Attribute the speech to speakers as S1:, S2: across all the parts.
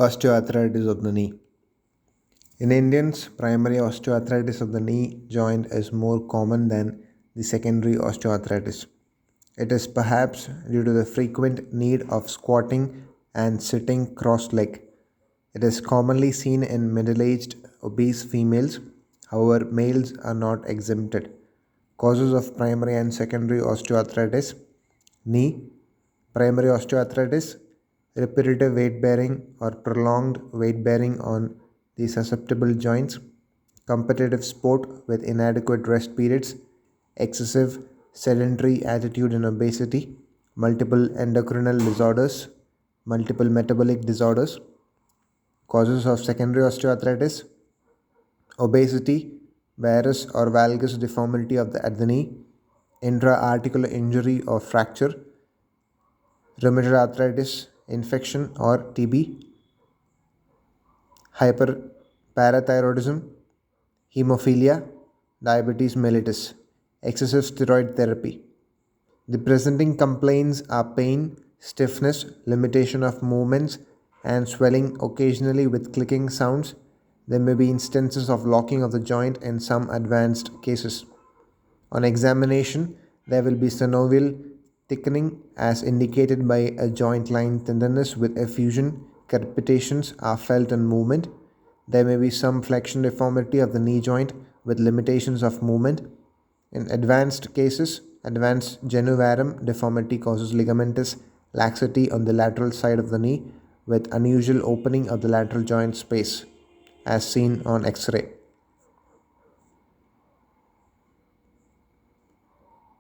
S1: Osteoarthritis of the knee. In Indians, primary osteoarthritis of the knee joint is more common than the secondary osteoarthritis. It is perhaps due to the frequent need of squatting and sitting cross legged. It is commonly seen in middle aged obese females, however, males are not exempted. Causes of primary and secondary osteoarthritis: knee, primary osteoarthritis, repetitive weight bearing or prolonged weight bearing on the susceptible joints, competitive sport with inadequate rest periods, excessive sedentary attitude and obesity, multiple endocrinal disorders, multiple metabolic disorders. Causes of secondary osteoarthritis: obesity, varus or valgus deformity at the knee, intra-articular injury or fracture, rheumatoid arthritis, infection or TB, hyperparathyroidism, hemophilia, diabetes mellitus, excessive steroid therapy. The presenting complaints are pain, stiffness, limitation of movements, and swelling occasionally with clicking sounds. There may be instances of locking of the joint in some advanced cases. On examination, there will be synovial thickening as indicated by a joint line tenderness with effusion. Crepitations are felt in movement. There may be some flexion deformity of the knee joint with limitations of movement. In advanced cases, advanced genu varum deformity causes ligamentous laxity on the lateral side of the knee with unusual opening of the lateral joint space, as seen on X-ray.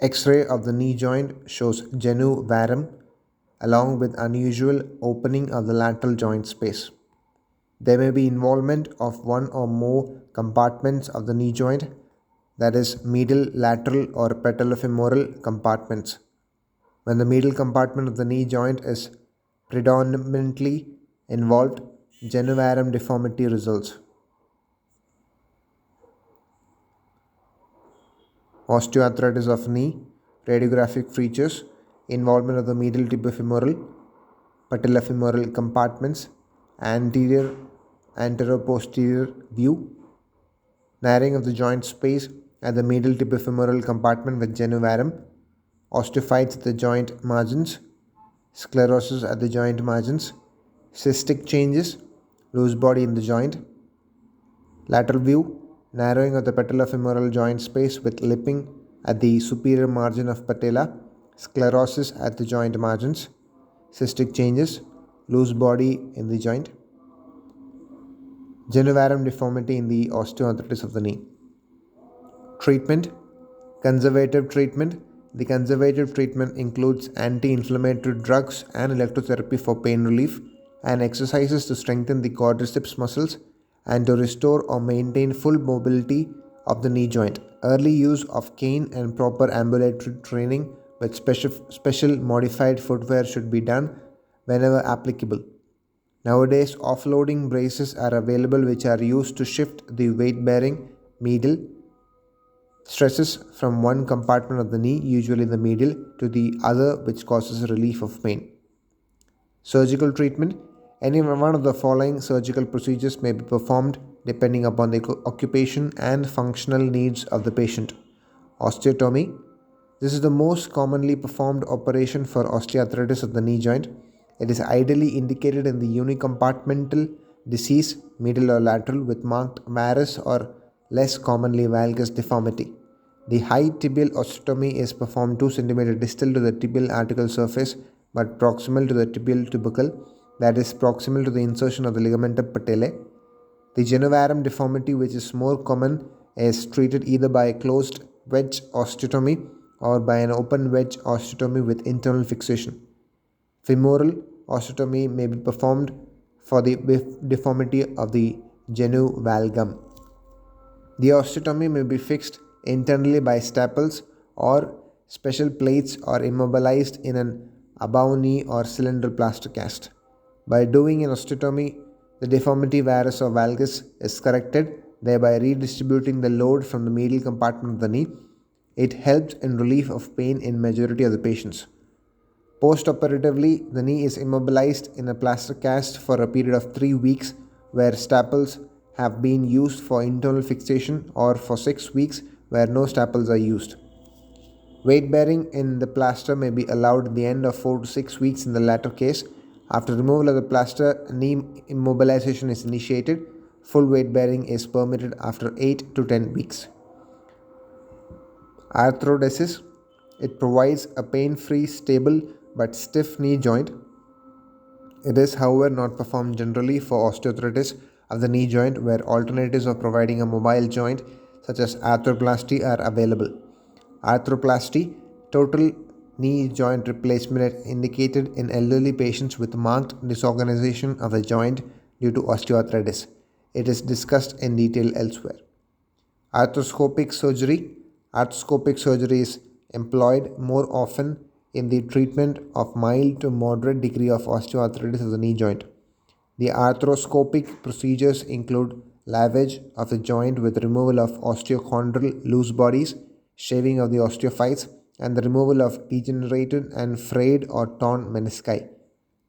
S1: X-ray of the knee joint shows genu varum along with unusual opening of the lateral joint space. There may be involvement of one or more compartments of the knee joint, that is, medial, lateral, or patellofemoral compartments. When the medial compartment of the knee joint is predominantly involved, genu varum deformity results. Osteoarthritis of knee, radiographic features: involvement of the medial tibio-femoral, patellofemoral compartments, anterior, anteroposterior view, narrowing of the joint space at the medial tibio-femoral compartment with genu varum, osteophytes at the joint margins, sclerosis at the joint margins, cystic changes, loose body in the joint, lateral view, narrowing of the patellofemoral joint space with lipping at the superior margin of patella, sclerosis at the joint margins, cystic changes, loose body in the joint, genu varum deformity in the osteoarthritis of the knee. Treatment: conservative treatment. The conservative treatment includes anti-inflammatory drugs and electrotherapy for pain relief, and exercises to strengthen the quadriceps muscles and to restore or maintain full mobility of the knee joint. Early use of cane and proper ambulatory training with special modified footwear should be done whenever applicable. Nowadays, offloading braces are available which are used to shift the weight bearing medial stresses from one compartment of the knee, usually the medial, to the other, which causes relief of pain. Surgical treatment: any one of the following surgical procedures may be performed depending upon the occupation and functional needs of the patient. Osteotomy: this is the most commonly performed operation for osteoarthritis of the knee joint. It is ideally indicated in the unicompartmental disease, medial or lateral, with marked varus or less commonly valgus deformity. The high tibial osteotomy is performed 2 cm distal to the tibial articular surface but proximal to the tibial tubercle, that is, proximal to the insertion of the ligamentum patellae. The genu varum deformity, which is more common, is treated either by a closed wedge osteotomy or by an open wedge osteotomy with internal fixation. Femoral osteotomy may be performed for the deformity of the genu valgum. The osteotomy may be fixed internally by staples or special plates or immobilized in an above knee or cylindral plaster cast. By doing an osteotomy, the deformity varus or valgus is corrected, thereby redistributing the load from the medial compartment of the knee. It helps in relief of pain in majority of the patients. Post-operatively, the knee is immobilized in a plaster cast for a period of 3 weeks where staples have been used for internal fixation, or for 6 weeks where no staples are used. Weight bearing in the plaster may be allowed at the end of 4 to 6 weeks in the latter case. After removal of the plaster, knee immobilization is initiated. Full weight bearing is permitted after 8 to 10 weeks. Arthrodesis. It provides a pain-free, stable but stiff knee joint. It is, however, not performed generally for osteoarthritis of the knee joint, where alternatives of providing a mobile joint such as arthroplasty are available. Arthroplasty, total knee joint replacement, indicated in elderly patients with marked disorganization of the joint due to osteoarthritis. It is discussed in detail elsewhere. Arthroscopic surgery. Arthroscopic surgery is employed more often in the treatment of mild to moderate degree of osteoarthritis of the knee joint. The arthroscopic procedures include lavage of the joint with removal of osteochondral loose bodies, shaving of the osteophytes, and the removal of degenerated and frayed or torn menisci.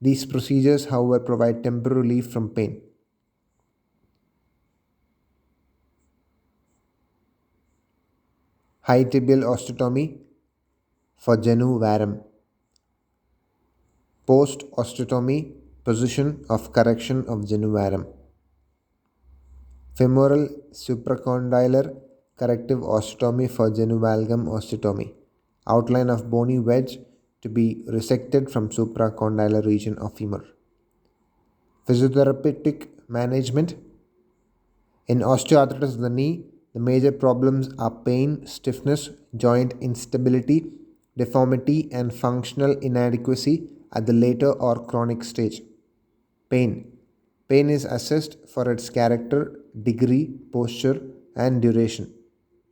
S1: These procedures, however, provide temporary relief from pain. High tibial osteotomy for genu varum. Post osteotomy position of correction of genu varum. Femoral supracondylar corrective osteotomy for genu valgum osteotomy. Outline of bony wedge to be resected from supracondylar region of femur. Physiotherapeutic management. In osteoarthritis of the knee, the major problems are pain, stiffness, joint instability, deformity, and functional inadequacy at the later or chronic stage. Pain. Pain is assessed for its character, degree, posture, and duration.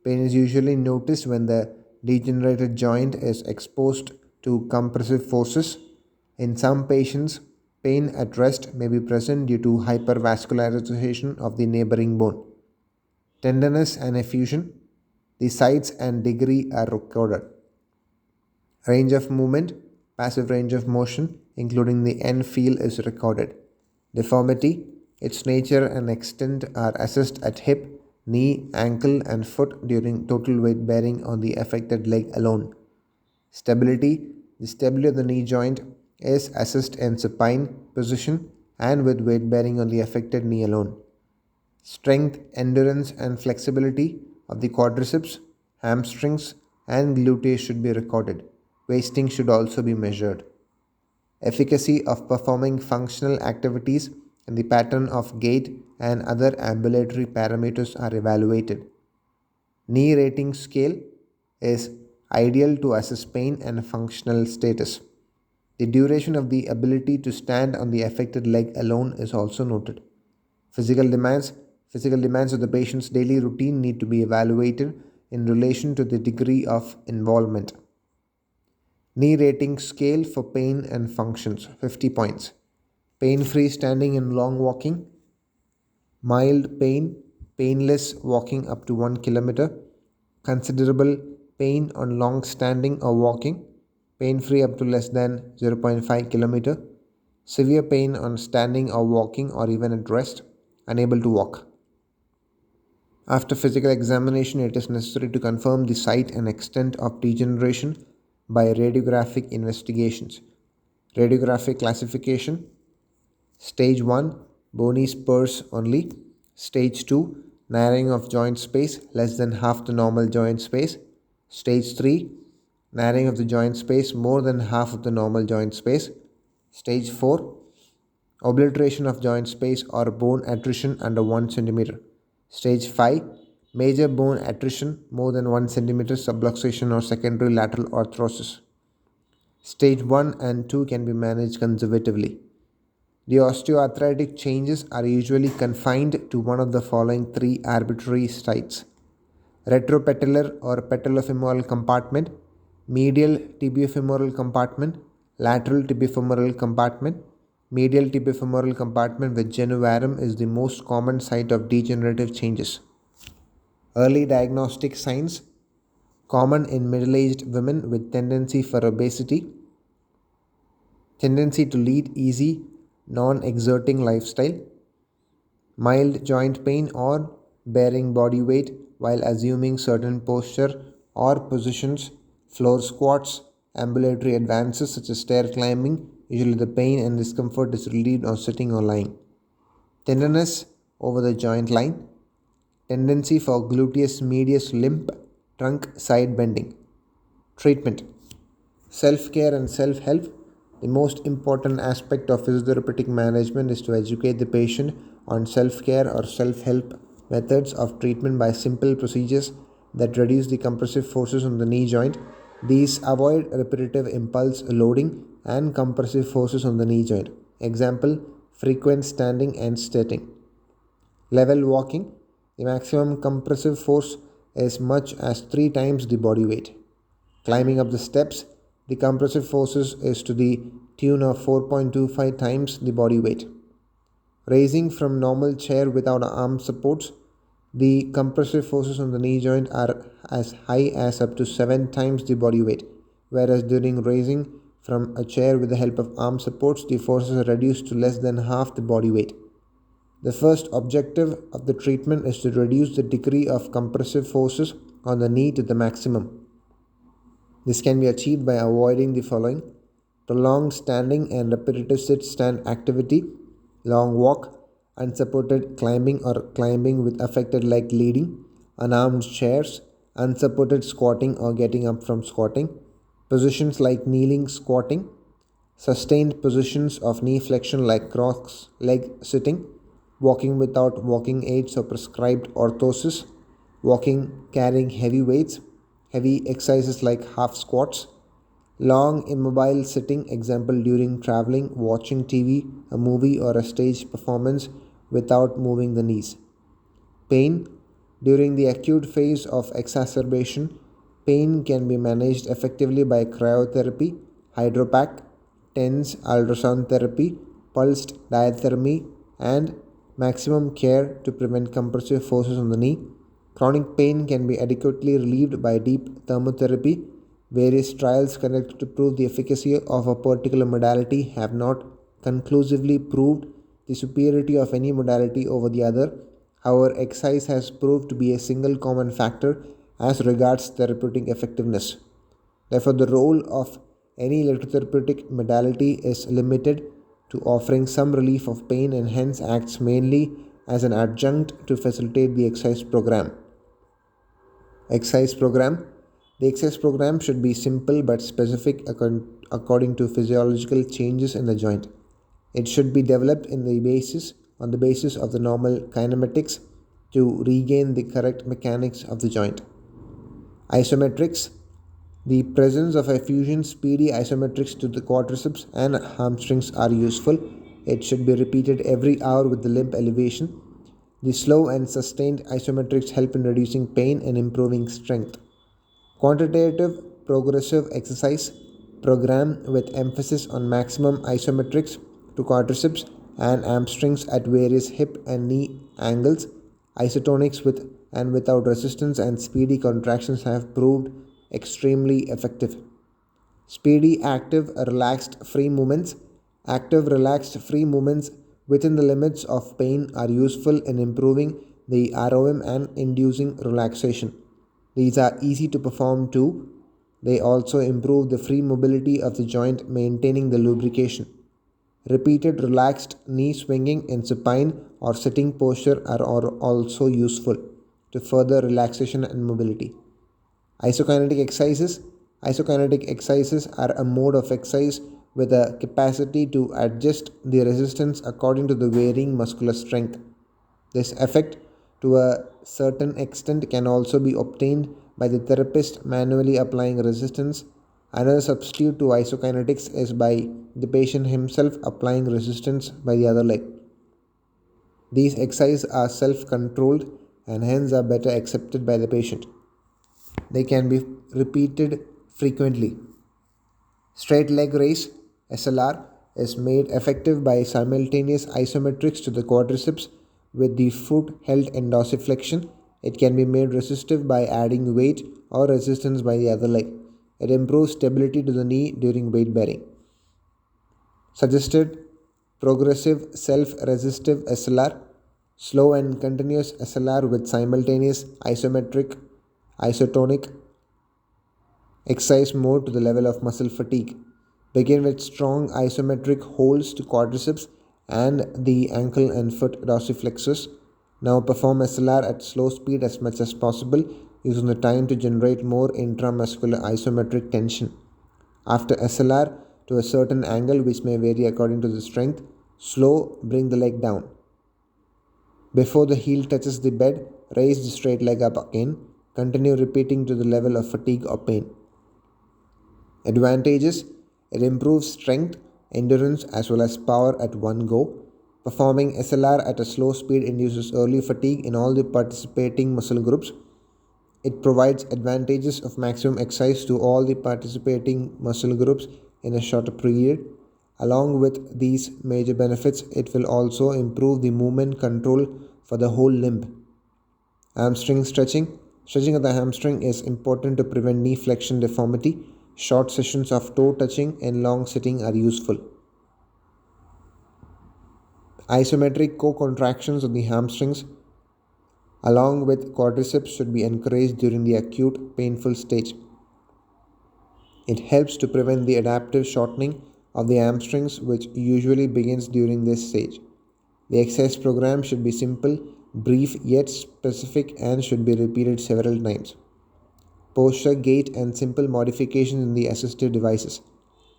S1: Pain is usually noticed when the degenerated joint is exposed to compressive forces. In some patients, pain at rest may be present due to hypervascularization of the neighboring bone. Tenderness and effusion. The size and degree are recorded. Range of movement, passive range of motion, including the end feel, is recorded. Deformity, its nature and extent are assessed at hip, knee, ankle, and foot during total weight bearing on the affected leg alone. Stability, the stability of the knee joint is assessed in supine position and with weight bearing on the affected knee alone. Strength, endurance, and flexibility of the quadriceps, hamstrings, and gluteus should be recorded. Wasting should also be measured. Efficacy of performing functional activities and the pattern of gait and other ambulatory parameters are evaluated. Knee rating scale is ideal to assess pain and functional status. The duration of the ability to stand on the affected leg alone is also noted. Physical demands. Physical demands of the patient's daily routine need to be evaluated in relation to the degree of involvement. Knee rating scale for pain and functions, 50 points. Pain-free standing and long walking. Mild pain, painless walking up to 1 kilometer. Considerable pain on long standing or walking. Pain-free up to less than 0.5 kilometer. Severe pain on standing or walking or even at rest. Unable to walk. After physical examination, it is necessary to confirm the site and extent of degeneration by radiographic investigations. Radiographic classification. Stage 1, bony spurs only. Stage 2, narrowing of joint space less than half the normal joint space. Stage 3, narrowing of the joint space more than half of the normal joint space. Stage 4, obliteration of joint space or bone attrition under 1 cm. Stage 5, major bone attrition more than 1 cm, subluxation or secondary lateral arthrosis. Stage 1 and 2 can be managed conservatively. The osteoarthritic changes are usually confined to one of the following 3 arbitrary sites: retropatellar or patellofemoral compartment, medial tibiofemoral compartment, lateral tibiofemoral compartment. Medial tibiofemoral compartment with genu varum is the most common site of degenerative changes. Early diagnostic signs, common in middle-aged women with tendency for obesity. tendency to lead easy, non-exerting lifestyle, mild joint pain or bearing body weight while assuming certain posture or positions, floor squats, ambulatory advances such as stair climbing, usually the pain and discomfort is relieved on sitting or lying, tenderness over the joint line, tendency for gluteus medius limp, trunk side bending. Treatment: self care and self help. The most important aspect of physiotherapeutic management is to educate the patient on self care or self help methods of treatment by simple procedures that reduce the compressive forces on the knee joint. These avoid repetitive impulse loading and compressive forces on the knee joint. Example: frequent standing and sitting. Level walking. The maximum compressive force is much as 3 times the body weight. Climbing up the steps, the compressive forces is to the tune of 4.25 times the body weight. Raising from normal chair without arm supports, the compressive forces on the knee joint are as high as up to 7 times the body weight, whereas during raising from a chair with the help of arm supports, the forces are reduced to less than half the body weight. The first objective of the treatment is to reduce the degree of compressive forces on the knee to the maximum. This can be achieved by avoiding the following: prolonged standing and repetitive sit stand activity, long walk, unsupported climbing or climbing with affected leg leading, unarmed chairs, unsupported squatting or getting up from squatting, positions like kneeling squatting, sustained positions of knee flexion like cross leg sitting, walking without walking aids or prescribed orthosis, walking carrying heavy weights, heavy exercises like half squats, long immobile sitting, example during traveling, watching TV, a movie or a stage performance without moving the knees. Pain. During the acute phase of exacerbation, pain can be managed effectively by cryotherapy, hydropack, TENS, ultrasound therapy, pulsed diathermy, and maximum care to prevent compressive forces on the knee. Chronic pain can be adequately relieved by deep thermotherapy. Various trials conducted to prove the efficacy of a particular modality have not conclusively proved the superiority of any modality over the other. However, exercise has proved to be a single common factor as regards therapeutic effectiveness. Therefore, the role of any electrotherapeutic modality is limited to offering some relief of pain and hence acts mainly as an adjunct to facilitate the exercise program. Exercise program. The exercise program should be simple but specific according to physiological changes in the joint. It should be developed on the basis of the normal kinematics to regain the correct mechanics of the joint. Isometrics. The presence of a fusion speedy isometrics to the quadriceps and hamstrings are useful. It should be repeated every hour with the limb elevation. The slow and sustained isometrics help in reducing pain and improving strength. Quantitative progressive exercise program with emphasis on maximum isometrics to quadriceps and hamstrings at various hip and knee angles. Isotonics with and without resistance and speedy contractions have proved extremely effective. Speedy, active, relaxed, free movements. Active, relaxed, free movements within the limits of pain are useful in improving the ROM and inducing relaxation. These are easy to perform too. They also improve the free mobility of the joint, maintaining the lubrication. Repeated relaxed knee swinging in supine or sitting posture are also useful to further relaxation and mobility. Isokinetic exercises. Isokinetic exercises are a mode of exercise with a capacity to adjust the resistance according to the varying muscular strength. This effect, to a certain extent, can also be obtained by the therapist manually applying resistance. Another substitute to isokinetics is by the patient himself applying resistance by the other leg. These exercises are self controlled and hence are better accepted by the patient. They can be repeated frequently. Straight leg raise (SLR) is made effective by simultaneous isometrics to the quadriceps with the foot held in dorsiflexion. It can be made resistive by adding weight or resistance by the other leg. It improves stability to the knee during weight bearing. Suggested progressive self-resistive SLR, slow and continuous SLR with simultaneous isometric, isotonic exercise mode to the level of muscle fatigue. Begin with strong isometric holds to quadriceps and the ankle and foot dorsiflexors. Now perform SLR at slow speed as much as possible, using the time to generate more intramuscular isometric tension. After SLR to a certain angle, which may vary according to the strength, slow, bring the leg down. Before the heel touches the bed, raise the straight leg up again. Continue repeating to the level of fatigue or pain. Advantages: it improves strength, endurance, as well as power at one go. Performing SLR at a slow speed induces early fatigue in all the participating muscle groups. It provides advantages of maximum exercise to all the participating muscle groups in a shorter period. Along with these major benefits, it will also improve the movement control for the whole limb. Hamstring stretching. Stretching of the hamstring is important to prevent knee flexion deformity. Short sessions of toe touching and long sitting are useful. Isometric co-contractions of the hamstrings along with quadriceps should be encouraged during the acute painful stage. It helps to prevent the adaptive shortening of the hamstrings, which usually begins during this stage. The exercise program should be simple, brief yet specific, and should be repeated several times. Posture, gait, and simple modifications in the assistive devices.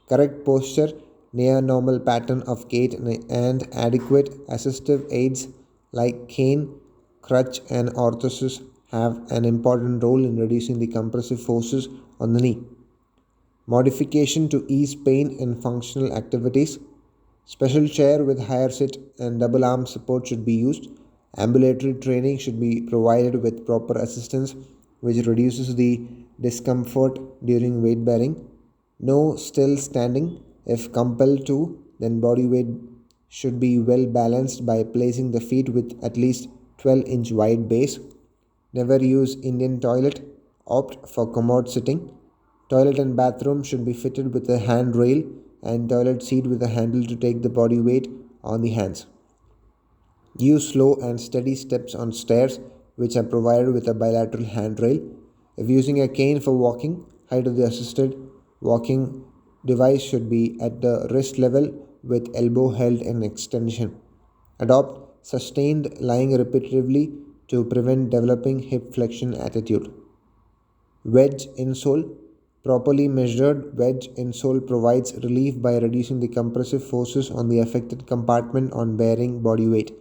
S1: Correct posture, near normal pattern of gait, and adequate assistive aids like cane, crutch, and orthosis have an important role in reducing the compressive forces on the knee. Modification to ease pain in functional activities. Special chair with higher sit and double arm support should be used. Ambulatory training should be provided with proper assistance, which reduces the discomfort during weight bearing. No still standing. If compelled to, then body weight should be well balanced by placing the feet with at least 12-inch wide base. Never use Indian toilet. Opt for commode sitting. Toilet and bathroom should be fitted with a handrail and toilet seat with a handle to take the body weight on the hands. Use slow and steady steps on stairs, which are provided with a bilateral handrail. If using a cane for walking, height of the assisted walking device should be at the wrist level with elbow held in extension. Adopt sustained lying repetitively to prevent developing hip flexion attitude. Wedge insole. Properly measured wedge insole provides relief by reducing the compressive forces on the affected compartment on bearing body weight.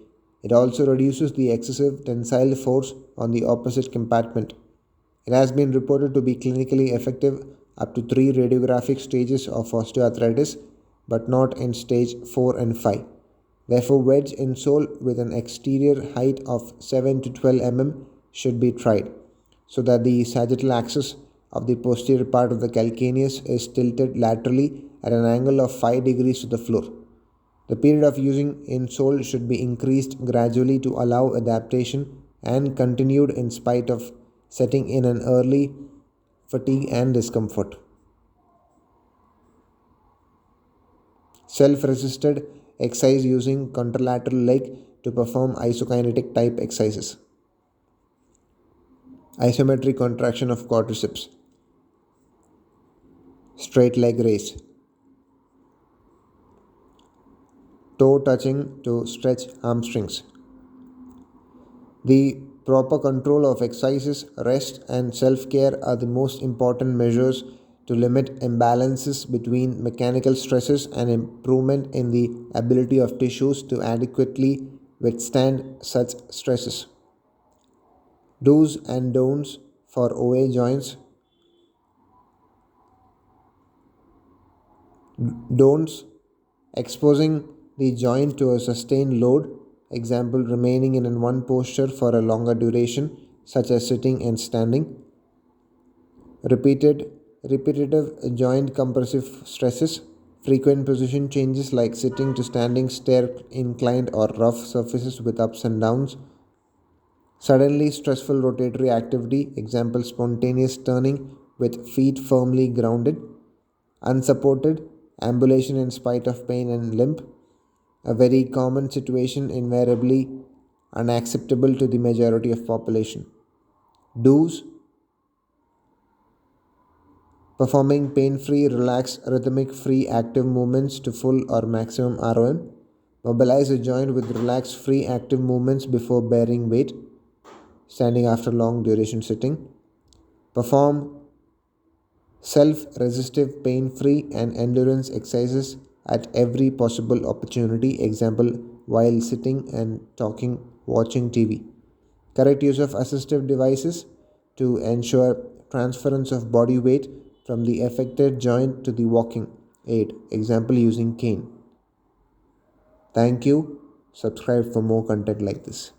S1: It also reduces the excessive tensile force on the opposite compartment. It has been reported to be clinically effective up to 3 radiographic stages of osteoarthritis, but not in stage 4 and 5. Therefore, wedge insole with an exterior height of 7 to 12 mm should be tried, so that the sagittal axis of the posterior part of the calcaneus is tilted laterally at an angle of 5 degrees to the floor. The period of using insole should be increased gradually to allow adaptation and continued in spite of setting in an early fatigue and discomfort. Self-resisted exercise using contralateral leg to perform isokinetic type exercises. Isometric contraction of quadriceps. Straight leg raise. Toe touching to stretch hamstrings. The proper control of exercises, rest, and self care are the most important measures to limit imbalances between mechanical stresses and improvement in the ability of tissues to adequately withstand such stresses. Do's and don'ts for OA joints. Don'ts: exposing the joint to a sustained load, example remaining in one posture for a longer duration, such as sitting and standing. Repetitive joint compressive stresses, frequent position changes like sitting to standing, stair inclined, or rough surfaces with ups and downs. Suddenly stressful rotatory activity, example spontaneous turning with feet firmly grounded. Unsupported Ambulation in spite of pain and limp, a very common situation, invariably unacceptable to the majority of population. Do's: performing pain-free, relaxed, rhythmic-free active movements to full or maximum ROM. Mobilize a joint with relaxed, free active movements before bearing weight, standing after long duration sitting. Perform self-resistive, pain-free and endurance exercises at every possible opportunity, example while sitting and talking, watching TV. Correct use of assistive devices to ensure transference of body weight from the affected joint to the walking aid, example using cane. Thank you. Subscribe for more content like this.